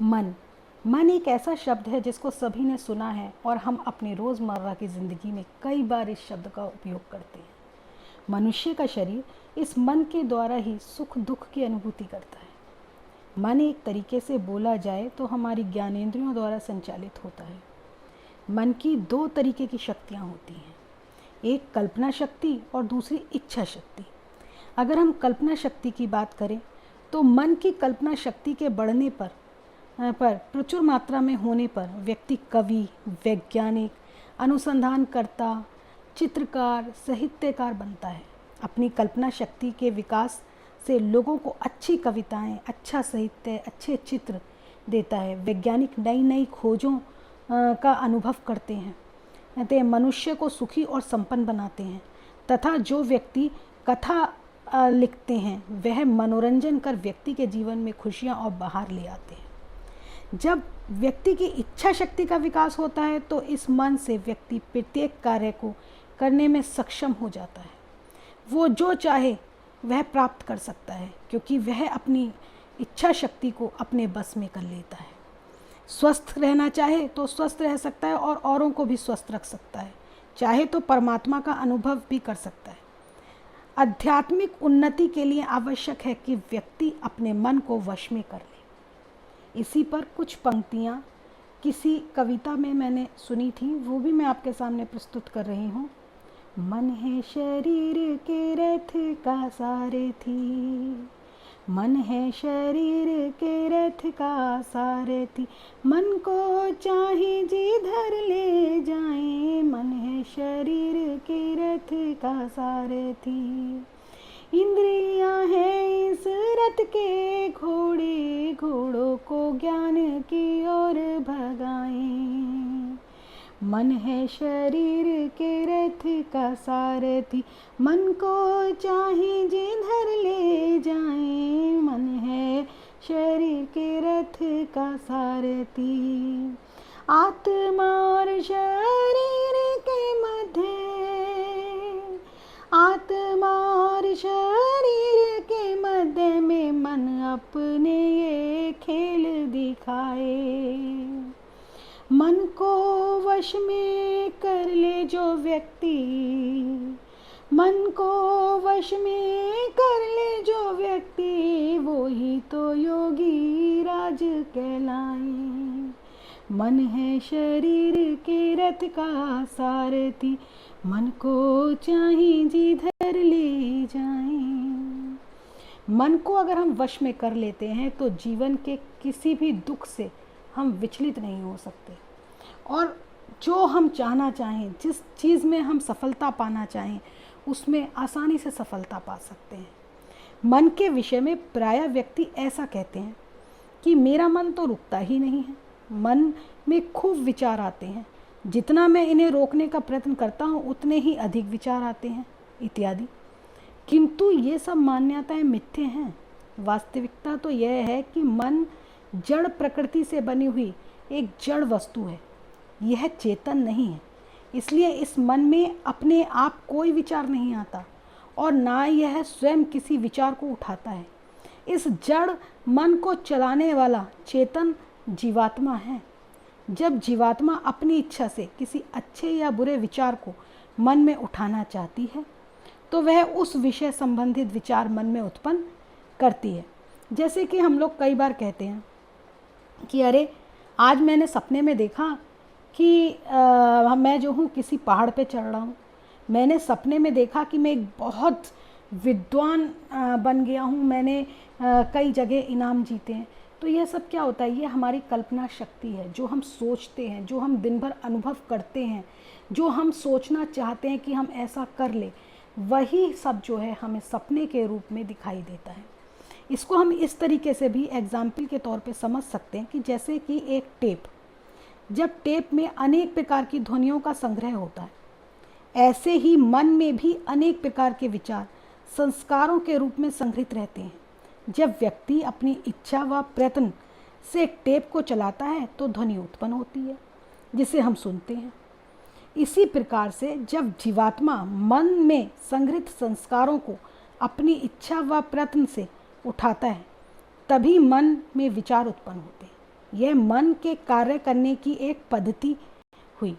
मन मन एक ऐसा शब्द है जिसको सभी ने सुना है और हम अपनी रोज़मर्रा की ज़िंदगी में कई बार इस शब्द का उपयोग करते हैं। मनुष्य का शरीर इस मन के द्वारा ही सुख दुख की अनुभूति करता है। मन एक तरीके से बोला जाए तो हमारी ज्ञानेंद्रियों द्वारा संचालित होता है। मन की दो तरीके की शक्तियाँ होती हैं, एक कल्पना शक्ति और दूसरी इच्छा शक्ति। अगर हम कल्पना शक्ति की बात करें तो मन की कल्पना शक्ति के बढ़ने पर प्रचुर मात्रा में होने पर व्यक्ति कवि, वैज्ञानिक, अनुसंधानकर्ता, चित्रकार, साहित्यकार बनता है। अपनी कल्पना शक्ति के विकास से लोगों को अच्छी कविताएं, अच्छा साहित्य, अच्छे चित्र देता है। वैज्ञानिक नई नई खोजों का अनुभव करते हैं, ते मनुष्य को सुखी और संपन्न बनाते हैं। तथा जो व्यक्ति कथा लिखते हैं वह मनोरंजन कर व्यक्ति के जीवन में खुशियाँ और बहार ले आते हैं। जब व्यक्ति की इच्छा शक्ति का विकास होता है तो इस मन से व्यक्ति प्रत्येक कार्य को करने में सक्षम हो जाता है। वो जो चाहे वह प्राप्त कर सकता है क्योंकि वह अपनी इच्छा शक्ति को अपने बस में कर लेता है। स्वस्थ रहना चाहे तो स्वस्थ रह सकता है और औरों को भी स्वस्थ रख सकता है। चाहे तो परमात्मा का अनुभव भी कर सकता है। आध्यात्मिक उन्नति के लिए आवश्यक है कि व्यक्ति अपने मन को वश में कर ले। इसी पर कुछ पंक्तियाँ किसी कविता में मैंने सुनी थी, वो भी मैं आपके सामने प्रस्तुत कर रही हूँ। मन है शरीर के रथ का सारथी, मन है शरीर के रथ का सारथी, मन को चाहे जिधर ले जाए, मन है शरीर के रथ का सारथी। इंद्रियां हैं इस रथ के घोड़े, घोड़ों को ज्ञान की ओर भगाएं। मन है शरीर के रथ का सारथी, मन को चाहे जिधर ले जाएं, मन है शरीर के रथ का सारथी। आत्मा और शरीर के मध्य, आत्मा और शरीर के मध्य में मन अपने ये खेल दिखाए। मन को वश में कर ले जो व्यक्ति, मन को वश में कर ले जो व्यक्ति, वो ही तो योगी राज कहलाए। मन है शरीर के रथ का सारथी, मन को चाहे जिधर ले जाएं। मन को अगर हम वश में कर लेते हैं तो जीवन के किसी भी दुख से हम विचलित नहीं हो सकते और जो हम चाहना चाहें, जिस चीज़ में हम सफलता पाना चाहें, उसमें आसानी से सफलता पा सकते हैं। मन के विषय में प्रायः व्यक्ति ऐसा कहते हैं कि मेरा मन तो रुकता ही नहीं है, मन में खूब विचार आते हैं, जितना मैं इन्हें रोकने का प्रयत्न करता हूँ उतने ही अधिक विचार आते हैं इत्यादि। किंतु ये सब मान्यताएं मिथ्या हैं। वास्तविकता तो यह है कि मन जड़ प्रकृति से बनी हुई एक जड़ वस्तु है, यह चेतन नहीं है। इसलिए इस मन में अपने आप कोई विचार नहीं आता और ना यह स्वयं किसी विचार को उठाता है। इस जड़ मन को चलाने वाला चेतन जीवात्मा है। जब जीवात्मा अपनी इच्छा से किसी अच्छे या बुरे विचार को मन में उठाना चाहती है तो वह उस विषय संबंधित विचार मन में उत्पन्न करती है। जैसे कि हम लोग कई बार कहते हैं कि अरे आज मैंने सपने में देखा कि मैं जो हूँ किसी पहाड़ पे चढ़ रहा हूँ, मैंने सपने में देखा कि मैं एक बहुत विद्वान बन गया हूँ, मैंने कई जगह इनाम जीते हैं। तो यह सब क्या होता है? ये हमारी कल्पना शक्ति है, जो हम सोचते हैं, जो हम दिन भर अनुभव करते हैं, जो हम सोचना चाहते हैं कि हम ऐसा कर ले, वही सब जो है हमें सपने के रूप में दिखाई देता है। इसको हम इस तरीके से भी एग्जाम्पल के तौर पे समझ सकते हैं कि जैसे कि एक टेप, जब टेप में अनेक प्रकार की ध्वनियों का संग्रह होता है, ऐसे ही मन में भी अनेक प्रकार के विचार संस्कारों के रूप में संग्रहित रहते हैं। जब व्यक्ति अपनी इच्छा व प्रयत्न से टेप को चलाता है तो ध्वनि उत्पन्न होती है जिसे हम सुनते हैं। इसी प्रकार से जब जीवात्मा मन में संग्रहित संस्कारों को अपनी इच्छा व प्रयत्न से उठाता है तभी मन में विचार उत्पन्न होते हैं। यह मन के कार्य करने की एक पद्धति हुई।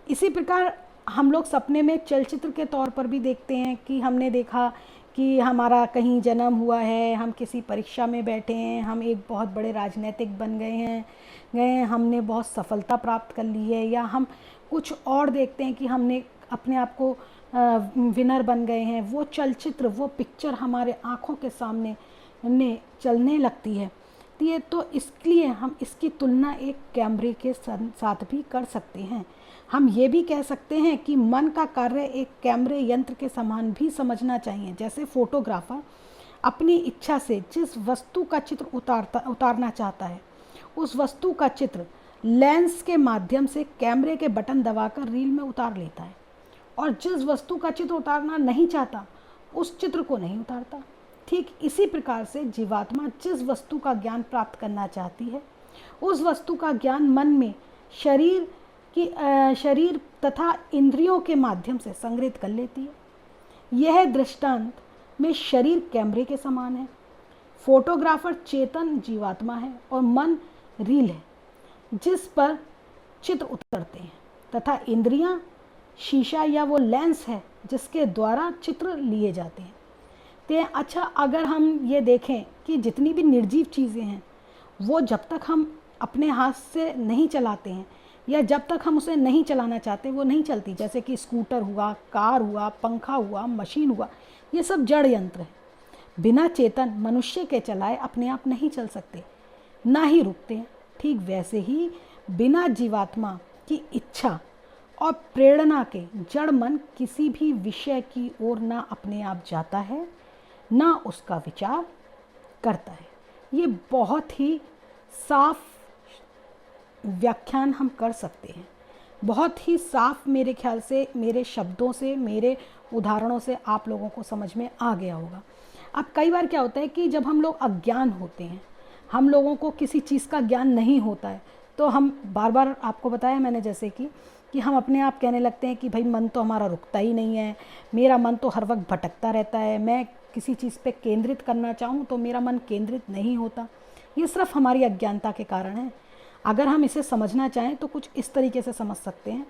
इसी प्रकार हम लोग सपने में चलचित्र के तौर पर भी देखते हैं कि हमने देखा कि हमारा कहीं जन्म हुआ है, हम किसी परीक्षा में बैठे हैं, हम एक बहुत बड़े राजनीतिक बन गए, हमने बहुत सफलता प्राप्त कर ली है, या हम कुछ और देखते हैं कि हमने अपने आप को विनर बन गए हैं। वो चलचित्र, वो पिक्चर हमारे आँखों के सामने चलने लगती है। तो इसलिए हम इसकी तुलना एक कैमरे के साथ भी कर सकते हैं। हम ये भी कह सकते हैं कि मन का कार्य एक कैमरे यंत्र के समान भी समझना चाहिए। जैसे फोटोग्राफर अपनी इच्छा से जिस वस्तु का चित्र उतारना चाहता है, उस वस्तु का चित्र लेंस के माध्यम से कैमरे के बटन दबाकर रील में उतार लेता है, और जिस वस्तु का चित्र उतारना नहीं चाहता उस चित्र को नहीं उतारता। ठीक इसी प्रकार से जीवात्मा जिस वस्तु का ज्ञान प्राप्त करना चाहती है, उस वस्तु का ज्ञान मन में शरीर तथा इंद्रियों के माध्यम से संग्रहित कर लेती है। यह दृष्टांत में शरीर कैमरे के समान है, फोटोग्राफर चेतन जीवात्मा है और मन रील है जिस पर चित्र उतरते हैं, तथा इंद्रियां शीशा या वो लेंस है जिसके द्वारा चित्र लिए जाते हैं। अच्छा, अगर हम ये देखें कि जितनी भी निर्जीव चीज़ें हैं वो जब तक हम अपने हाथ से नहीं चलाते हैं या जब तक हम उसे नहीं चलाना चाहते वो नहीं चलती। जैसे कि स्कूटर हुआ, कार हुआ, पंखा हुआ, मशीन हुआ, ये सब जड़ यंत्र है। बिना चेतन मनुष्य के चलाए अपने आप नहीं चल सकते, ना ही रुकते हैं। ठीक वैसे ही बिना जीवात्मा की इच्छा और प्रेरणा के जड़ मन किसी भी विषय की ओर ना अपने आप जाता है, ना उसका विचार करता है। ये बहुत ही साफ व्याख्यान हम कर सकते हैं, बहुत ही साफ। मेरे ख्याल से मेरे शब्दों से, मेरे उदाहरणों से आप लोगों को समझ में आ गया होगा। अब कई बार क्या होता है कि जब हम लोग अज्ञान होते हैं, हम लोगों को किसी चीज़ का ज्ञान नहीं होता है, तो हम बार बार, आपको बताया मैंने जैसे कि हम अपने आप कहने लगते हैं कि भाई मन तो हमारा रुकता ही नहीं है, मेरा मन तो हर वक्त भटकता रहता है, मैं किसी चीज़ पे केंद्रित करना चाहूँ तो मेरा मन केंद्रित नहीं होता। ये सिर्फ हमारी अज्ञानता के कारण है। अगर हम इसे समझना चाहें तो कुछ इस तरीके से समझ सकते हैं।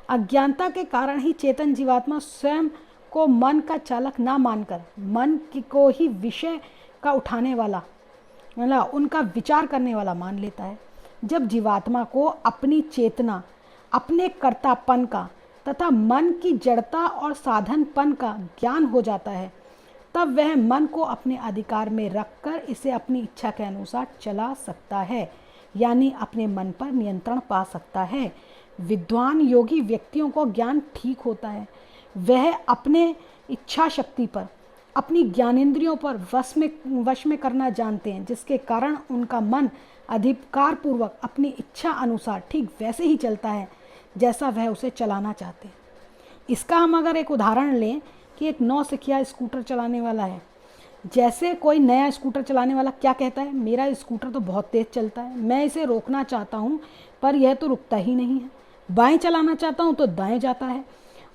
अज्ञानता के कारण ही चेतन जीवात्मा स्वयं को मन का चालक ना मानकर मन को ही विषय का उठाने वाला, मतलब उनका विचार करने वाला मान लेता है। जब जीवात्मा को अपनी चेतना, अपने कर्तापन का तथा मन की जड़ता और साधनपन का ज्ञान हो जाता है, तब वह मन को अपने अधिकार में रखकर इसे अपनी इच्छा के अनुसार चला सकता है, यानी अपने मन पर नियंत्रण पा सकता है। विद्वान योगी व्यक्तियों को ज्ञान ठीक होता है, वह अपने इच्छा शक्ति पर, अपनी ज्ञानेंद्रियों पर वश में करना जानते हैं, जिसके कारण उनका मन अधिकार पूर्वक अपनी इच्छा अनुसार ठीक वैसे ही चलता है जैसा वह उसे चलाना चाहते हैं। इसका हम अगर एक उदाहरण लें कि एक नौसिखिया स्कूटर चलाने वाला है। जैसे कोई नया स्कूटर चलाने वाला क्या कहता है, मेरा स्कूटर तो बहुत तेज़ चलता है, मैं इसे रोकना चाहता हूँ पर यह तो रुकता ही नहीं है। बाएं चलाना चाहता हूँ तो दाएं जाता है,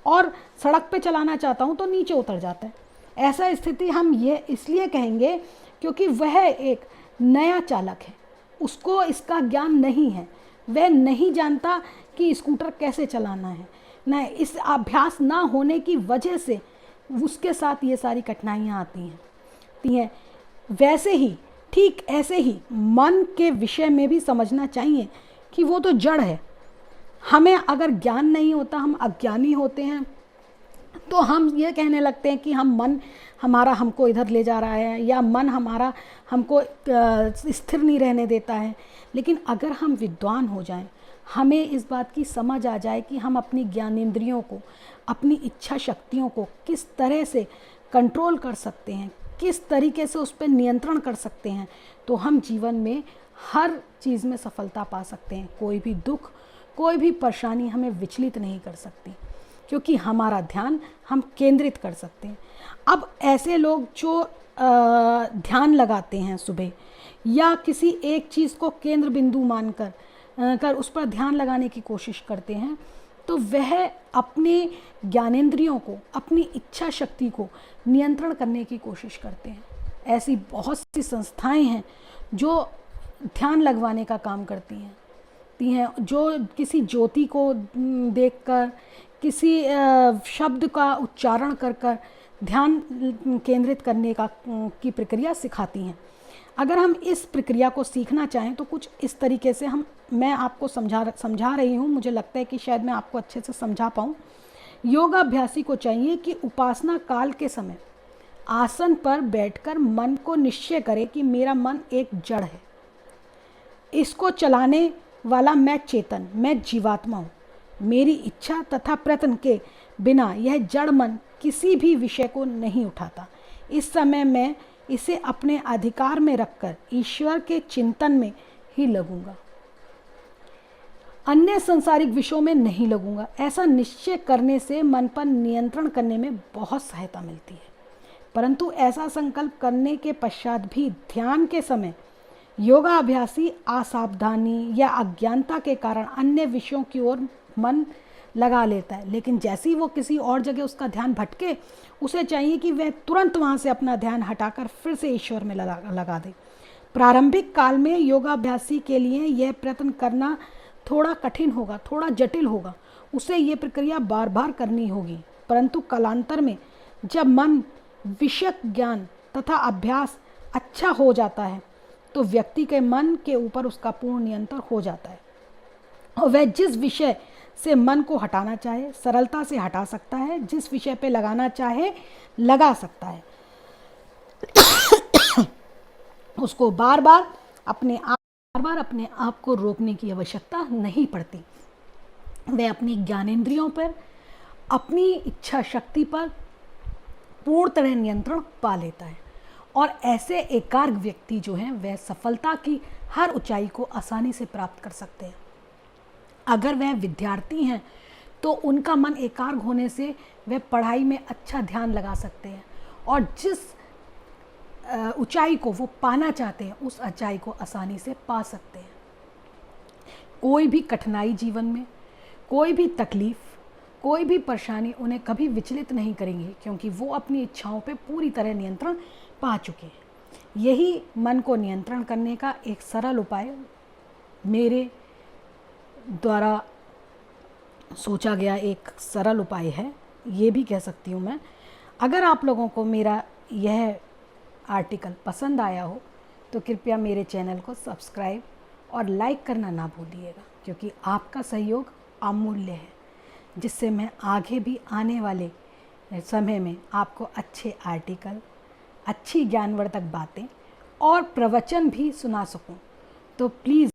और सड़क पे चलाना चाहता हूँ तो नीचे उतर जाता है। ऐसा स्थिति हम ये इसलिए कहेंगे क्योंकि वह एक नया चालक है, उसको इसका ज्ञान नहीं है, वह नहीं जानता कि स्कूटर कैसे चलाना है। न इस अभ्यास ना होने की वजह से उसके साथ ये सारी कठिनाइयाँ आती हैं। वैसे ही, ठीक ऐसे ही मन के विषय में भी समझना चाहिए कि वो तो जड़ है। हमें अगर ज्ञान नहीं होता, हम अज्ञानी होते हैं, तो हम ये कहने लगते हैं कि मन हमारा हमको इधर ले जा रहा है, या मन हमारा हमको स्थिर नहीं रहने देता है। लेकिन अगर हम विद्वान हो जाएं, हमें इस बात की समझ आ जाए कि हम अपनी ज्ञानेंद्रियों को, अपनी इच्छा शक्तियों को किस तरह से कंट्रोल कर सकते हैं, किस तरीके से उस पर नियंत्रण कर सकते हैं, तो हम जीवन में हर चीज़ में सफलता पा सकते हैं। कोई भी दुख, कोई भी परेशानी हमें विचलित नहीं कर सकती, क्योंकि हमारा ध्यान हम केंद्रित कर सकते हैं। अब ऐसे लोग जो ध्यान लगाते हैं सुबह, या किसी एक चीज़ को केंद्र बिंदु मानकर उस पर ध्यान लगाने की कोशिश करते हैं, तो वह अपने ज्ञानेंद्रियों को, अपनी इच्छा शक्ति को नियंत्रण करने की कोशिश करते हैं। ऐसी बहुत सी संस्थाएं हैं जो ध्यान लगवाने का काम करती हैं, जो किसी ज्योति को देखकर, किसी शब्द का उच्चारण कर कर ध्यान केंद्रित करने की प्रक्रिया सिखाती हैं। अगर हम इस प्रक्रिया को सीखना चाहें तो कुछ इस तरीके से मैं आपको समझा रही हूँ। मुझे लगता है कि शायद मैं आपको अच्छे से समझा पाऊँ। योगाभ्यासी को चाहिए कि उपासना काल के समय आसन पर बैठकर मन को निश्चय करे कि मेरा मन एक जड़ है, इसको चलाने वाला मैं चेतन, मैं जीवात्मा हूँ। मेरी इच्छा तथा प्रयत्न के बिना यह जड़ मन किसी भी विषय को नहीं उठाता। इस समय मैं इसे अपने अधिकार में रखकर ईश्वर के चिंतन में ही लगूंगा, अन्य सांसारिक विषयों में नहीं लगूंगा। ऐसा निश्चय करने से मन पर नियंत्रण करने में बहुत सहायता मिलती है। परंतु ऐसा संकल्प करने के पश्चात भी ध्यान के समय योगाभ्यासी असावधानी या अज्ञानता के कारण अन्य विषयों की ओर मन लगा लेता है, लेकिन जैसे ही वो किसी और जगह उसका ध्यान भटके, उसे चाहिए कि वह तुरंत वहाँ से अपना ध्यान हटाकर फिर से ईश्वर में लगा दे। प्रारंभिक काल में योगाभ्यासी के लिए यह प्रयत्न करना थोड़ा कठिन होगा, थोड़ा जटिल होगा, उसे ये प्रक्रिया बार बार करनी होगी। परंतु कालांतर में जब मन विषयक ज्ञान तथा अभ्यास अच्छा हो जाता है तो व्यक्ति के मन के ऊपर उसका पूर्ण नियंत्रण हो जाता है और वह जिस विषय से मन को हटाना चाहे सरलता से हटा सकता है, जिस विषय पे लगाना चाहे लगा सकता है। उसको बार बार अपने आप को रोकने की आवश्यकता नहीं पड़ती। वह अपनी ज्ञानेंद्रियों पर, अपनी इच्छा शक्ति पर पूर्ण तरह नियंत्रण पा लेता है और ऐसे एकाग्र व्यक्ति जो हैं वह सफलता की हर ऊंचाई को आसानी से प्राप्त कर सकते हैं। अगर वह विद्यार्थी हैं तो उनका मन एकाग्र होने से वह पढ़ाई में अच्छा ध्यान लगा सकते हैं और जिस ऊंचाई को वो पाना चाहते हैं उस ऊंचाई को आसानी से पा सकते हैं। कोई भी कठिनाई जीवन में, कोई भी तकलीफ, कोई भी परेशानी उन्हें कभी विचलित नहीं करेंगे, क्योंकि वो अपनी इच्छाओं पे पूरी तरह नियंत्रण पा चुके हैं। यही मन को नियंत्रण करने का एक सरल उपाय मेरे द्वारा सोचा गया एक सरल उपाय है, ये भी कह सकती हूँ मैं। अगर आप लोगों को मेरा यह आर्टिकल पसंद आया हो तो कृपया मेरे चैनल को सब्सक्राइब और लाइक करना ना भूलिएगा, क्योंकि आपका सहयोग अमूल्य है, जिससे मैं आगे भी आने वाले समय में आपको अच्छे आर्टिकल, अच्छी ज्ञानवर्धक बातें और प्रवचन भी सुना सकूं। तो प्लीज़